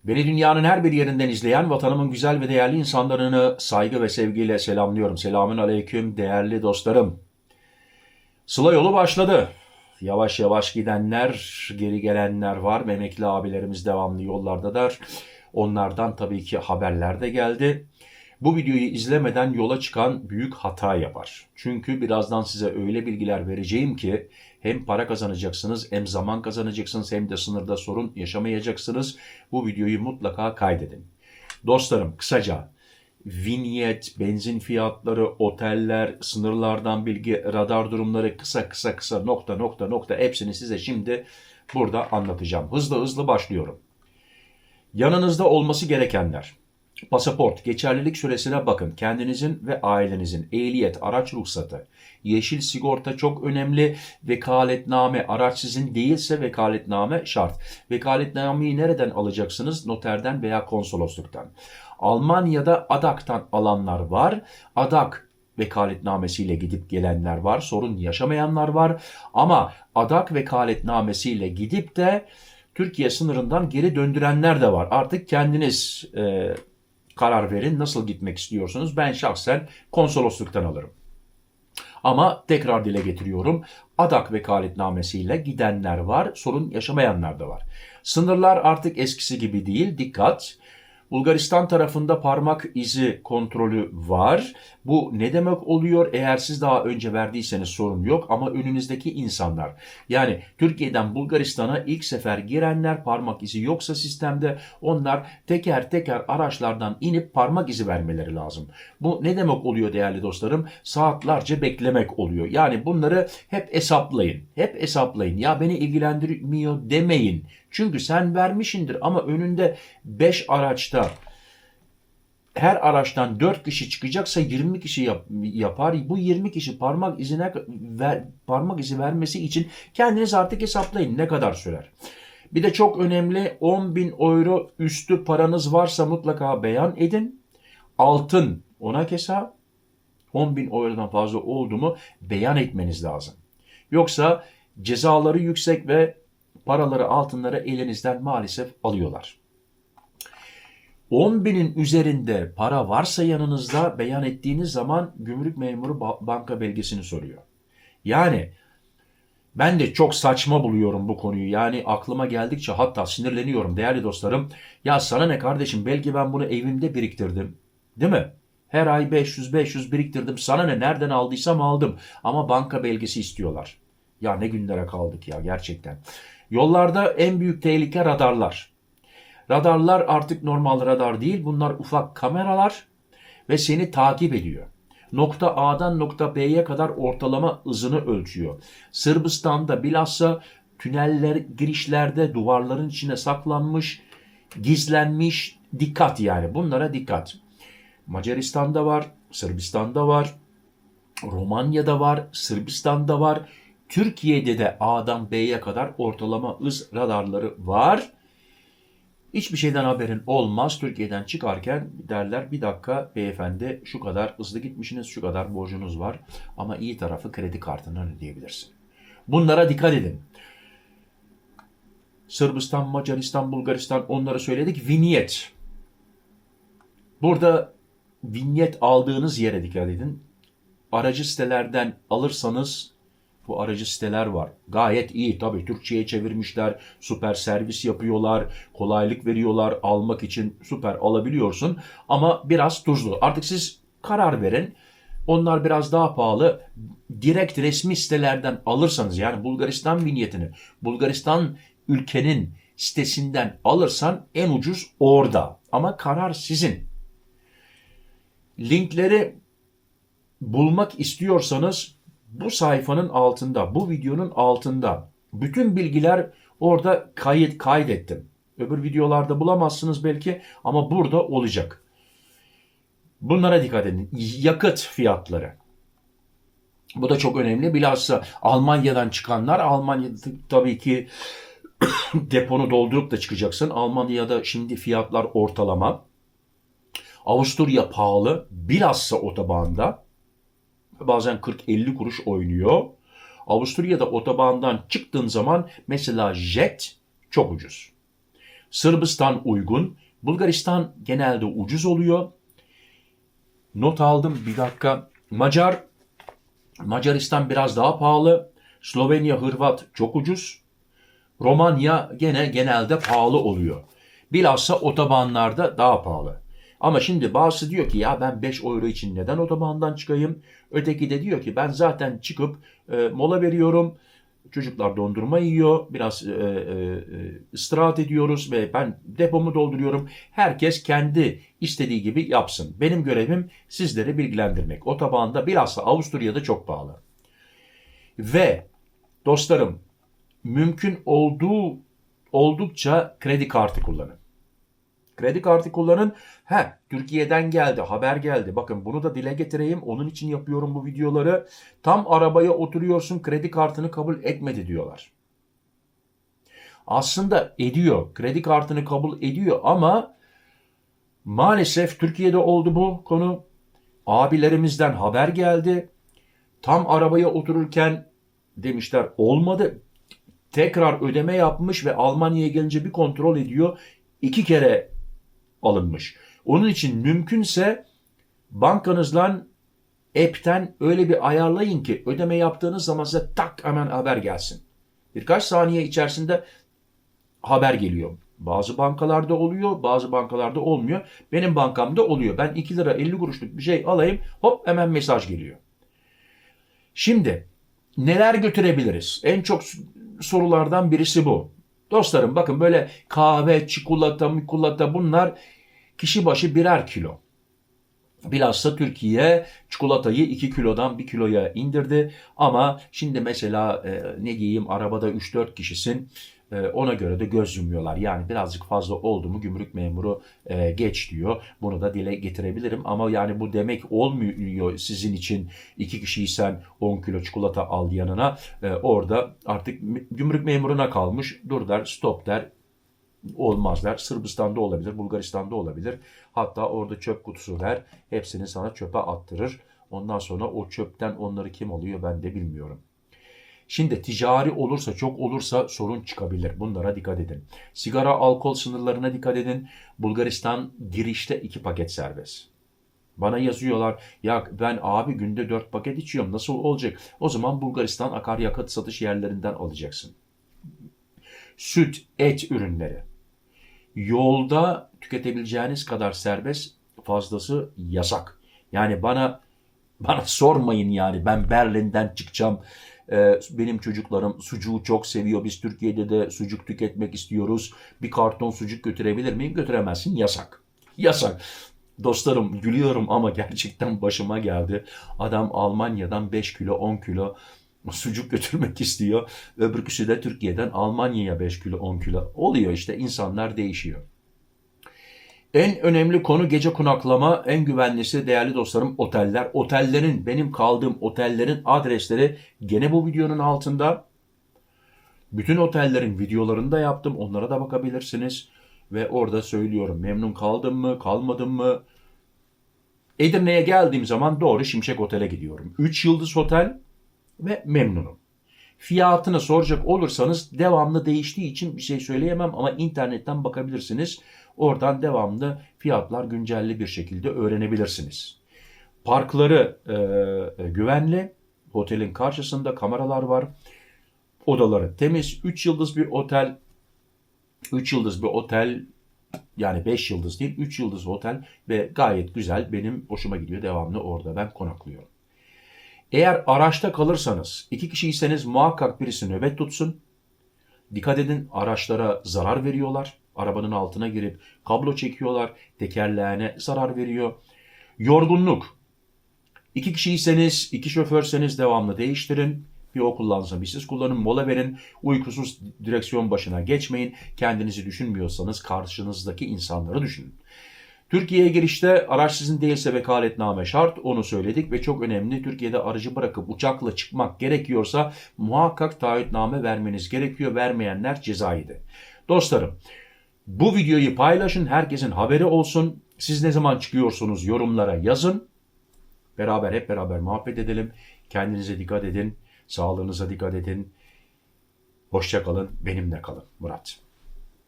Beni dünyanın her bir yerinden izleyen vatanımın güzel ve değerli insanlarını saygı ve sevgiyle selamlıyorum. Selamün aleyküm değerli dostlarım. Sıla yolu başladı. Yavaş yavaş gidenler, geri gelenler var. Emekli abilerimiz devamlı yollardalar. Onlardan tabii ki haberler de geldi. Bu videoyu izlemeden yola çıkan büyük hata yapar. Çünkü birazdan size öyle bilgiler vereceğim ki hem para kazanacaksınız, hem zaman kazanacaksınız, hem de sınırda sorun yaşamayacaksınız. Bu videoyu mutlaka kaydedin. Dostlarım, kısaca vinyet, benzin fiyatları, oteller, sınırlardan bilgi, radar durumları, kısa nokta hepsini size şimdi burada anlatacağım. Hızlı hızlı başlıyorum. Yanınızda olması gerekenler. Pasaport, geçerlilik süresine bakın. Kendinizin ve ailenizin ehliyet, araç ruhsatı, yeşil sigorta çok önemli. Vekaletname, araç sizin değilse vekaletname şart. Vekaletnameyi nereden alacaksınız? Noterden veya konsolosluktan. Almanya'da ADAK'tan alanlar var. ADAK vekaletnamesiyle gidip gelenler var. Sorun yaşamayanlar var. Ama ADAK vekaletnamesiyle gidip de Türkiye sınırından geri döndürenler de var. Artık kendiniz karar verin nasıl gitmek istiyorsunuz. Ben şahsen konsolosluktan alırım. Ama tekrar dile getiriyorum. ADAK vekaletnamesiyle gidenler var, sorun yaşamayanlar da var. Sınırlar artık eskisi gibi değil, dikkat. Bulgaristan tarafında parmak izi kontrolü var. Bu ne demek oluyor? Eğer siz daha önce verdiyseniz sorun yok ama önünüzdeki insanlar, yani Türkiye'den Bulgaristan'a ilk sefer girenler, parmak izi yoksa sistemde, onlar teker teker araçlardan inip parmak izi vermeleri lazım. Bu ne demek oluyor değerli dostlarım? Saatlerce beklemek oluyor. Yani bunları hep hesaplayın. Hep hesaplayın. Ya beni ilgilendirmiyor demeyin. Çünkü sen vermişindir ama önünde 5 araçta her araçtan 4 kişi çıkacaksa 20 kişi yapar. Bu 20 kişi parmak izi vermesi için kendiniz artık hesaplayın ne kadar sürer. Bir de çok önemli, 10.000 euro üstü paranız varsa mutlaka beyan edin. Altın ona kesa, 10.000 eurodan fazla oldu mu beyan etmeniz lazım. Yoksa cezaları yüksek ve paraları, altınları elinizden maalesef alıyorlar. 10.000'in üzerinde para varsa yanınızda beyan ettiğiniz zaman gümrük memuru banka belgesini soruyor. Yani ben de çok saçma buluyorum bu konuyu. Yani aklıma geldikçe hatta sinirleniyorum değerli dostlarım. Ya sana ne kardeşim, belki ben bunu evimde biriktirdim. Değil mi? Her ay 500 biriktirdim. Sana ne, nereden aldıysam aldım. Ama banka belgesi istiyorlar. Ya ne günlere kaldık ya gerçekten. Yollarda en büyük tehlike radarlar. Radarlar artık normal radar değil. Bunlar ufak kameralar ve seni takip ediyor. Nokta A'dan nokta B'ye kadar ortalama hızını ölçüyor. Sırbistan'da bilhassa tüneller, girişlerde duvarların içine saklanmış, gizlenmiş, dikkat yani bunlara dikkat. Macaristan'da var, Sırbistan'da var, Romanya'da var, Sırbistan'da var. Türkiye'de de A'dan B'ye kadar ortalama hız radarları var. Hiçbir şeyden haberin olmaz. Türkiye'den çıkarken derler, bir dakika beyefendi şu kadar hızlı gitmişsiniz, şu kadar borcunuz var. Ama iyi tarafı kredi kartından ödeyebilirsin. Bunlara dikkat edin. Sırbistan, Macaristan, Bulgaristan, onları söyledik. Vinyet. Burada vinyet aldığınız yere dikkat edin. Aracı sitelerden alırsanız, bu aracı siteler var. Gayet iyi tabii, Türkçe'ye çevirmişler, süper servis yapıyorlar, kolaylık veriyorlar, almak için süper alabiliyorsun. Ama biraz tuzlu. Artık siz karar verin. Onlar biraz daha pahalı. Direkt resmi sitelerden alırsanız, yani Bulgaristan vinyetini, Bulgaristan ülkenin sitesinden alırsan en ucuz orada. Ama karar sizin. Linkleri bulmak istiyorsanız bu sayfanın altında, bu videonun altında bütün bilgiler orada kaydettim. Öbür videolarda bulamazsınız belki ama burada olacak. Bunlara dikkat edin. Yakıt fiyatları. Bu da çok önemli. Bilhassa Almanya'dan çıkanlar, Almanya'da tabii ki deponu doldurup da çıkacaksın. Almanya'da şimdi fiyatlar ortalama. Avusturya pahalı. Bilhassa otobanda. Bazen 40-50 kuruş oynuyor. Avusturya'da otobandan çıktığın zaman mesela jet çok ucuz. Sırbistan uygun. Bulgaristan genelde ucuz oluyor. Not aldım bir dakika. Macaristan biraz daha pahalı. Slovenya, Hırvat çok ucuz. Romanya genelde pahalı oluyor. Bilhassa otobanlarda daha pahalı. Ama şimdi bazısı diyor ki ya ben 5 euro için neden otobandan çıkayım? Öteki de diyor ki ben zaten çıkıp mola veriyorum. Çocuklar dondurma yiyor. Biraz istirahat ediyoruz ve ben depomu dolduruyorum. Herkes kendi istediği gibi yapsın. Benim görevim sizleri bilgilendirmek. Otobanda bilhassa Avusturya'da çok pahalı. Ve dostlarım mümkün oldukça kredi kartı kullanın. Kredi kartı kullanın. Türkiye'den geldi, haber geldi. Bakın bunu da dile getireyim. Onun için yapıyorum bu videoları. Tam arabaya oturuyorsun, kredi kartını kabul etmedi diyorlar. Aslında ediyor. Kredi kartını kabul ediyor ama maalesef Türkiye'de oldu bu konu. Abilerimizden haber geldi. Tam arabaya otururken demişler olmadı. Tekrar ödeme yapmış ve Almanya'ya gelince bir kontrol ediyor. 2 kere alınmış. Onun için mümkünse bankanızdan app'ten öyle bir ayarlayın ki ödeme yaptığınız zaman size tak hemen haber gelsin. Birkaç saniye içerisinde haber geliyor. Bazı bankalarda oluyor, bazı bankalarda olmuyor. Benim bankamda oluyor. Ben 2 lira 50 kuruşluk bir şey alayım, hop hemen mesaj geliyor. Şimdi neler götürebiliriz? En çok sorulardan birisi bu. Dostlarım bakın böyle kahve, çikolata bunlar kişi başı birer kilo. Bilhassa Türkiye çikolatayı 2 kilodan 1 kiloya indirdi. Ama şimdi mesela ne diyeyim arabada 3-4 kişisin. Ona göre de göz yumuyorlar. Yani birazcık fazla oldu mu gümrük memuru geç diyor. Bunu da dile getirebilirim. Ama yani bu demek olmuyor sizin için 2 kişiysen 10 kilo çikolata al yanına. Orada artık gümrük memuruna kalmış. Dur der, stop der. Olmaz der. Sırbistan'da olabilir, Bulgaristan'da olabilir. Hatta orada çöp kutusu der. Hepsini sana çöpe attırır. Ondan sonra o çöpten onları kim alıyor ben de bilmiyorum. Şimdi ticari olursa, çok olursa sorun çıkabilir. Bunlara dikkat edin. Sigara, alkol sınırlarına dikkat edin. Bulgaristan girişte 2 paket serbest. Bana yazıyorlar ya ben abi günde 4 paket içiyorum nasıl olacak? O zaman Bulgaristan akaryakıt satış yerlerinden alacaksın. Süt, et ürünleri. Yolda tüketebileceğiniz kadar serbest, fazlası yasak. Yani bana sormayın yani ben Berlin'den çıkacağım. Benim çocuklarım sucuğu çok seviyor. Biz Türkiye'de de sucuk tüketmek istiyoruz. Bir karton sucuk götürebilir miyim? Götüremezsin. Yasak. Yasak. Dostlarım gülüyorum ama gerçekten başıma geldi. Adam Almanya'dan 5 kilo 10 kilo sucuk götürmek istiyor. Öbürküsü de Türkiye'den Almanya'ya 5 kilo 10 kilo. Oluyor işte insanlar değişiyor. En önemli konu gece konaklama, en güvenlisi değerli dostlarım oteller. Otellerin, benim kaldığım otellerin adresleri gene bu videonun altında. Bütün otellerin videolarını da yaptım. Onlara da bakabilirsiniz. Ve orada söylüyorum memnun kaldım mı, kalmadım mı? Edirne'ye geldiğim zaman doğru Şimşek Otel'e gidiyorum. 3 yıldız otel ve memnunum. Fiyatını soracak olursanız devamlı değiştiği için bir şey söyleyemem ama internetten bakabilirsiniz. Oradan devamlı fiyatlar güncelli bir şekilde öğrenebilirsiniz. Parkları güvenli. Otelin karşısında kameralar var. Odaları temiz. 3 yıldız bir otel. 3 yıldız bir otel yani 5 yıldız değil 3 yıldız otel ve gayet güzel. Benim hoşuma gidiyor. Devamlı orada ben konaklıyorum. Eğer araçta kalırsanız 2 kişiyseniz muhakkak birisi nöbet tutsun. Dikkat edin araçlara zarar veriyorlar. Arabanın altına girip kablo çekiyorlar. Tekerleğine zarar veriyor. Yorgunluk. 2 kişiyseniz, 2 şoförseniz devamlı değiştirin. Bir o kullansın, bir siz kullanın, mola verin. Uykusuz direksiyon başına geçmeyin. Kendinizi düşünmüyorsanız karşınızdaki insanları düşünün. Türkiye'ye girişte araç sizin değilse vekaletname şart, onu söyledik ve çok önemli. Türkiye'de aracı bırakıp uçakla çıkmak gerekiyorsa muhakkak taahhütname vermeniz gerekiyor. Vermeyenler cezaydı. Dostlarım, bu videoyu paylaşın, herkesin haberi olsun. Siz ne zaman çıkıyorsunuz yorumlara yazın. Hep beraber muhabbet edelim. Kendinize dikkat edin, sağlığınıza dikkat edin. Hoşça kalın, benimle kalın. Murat.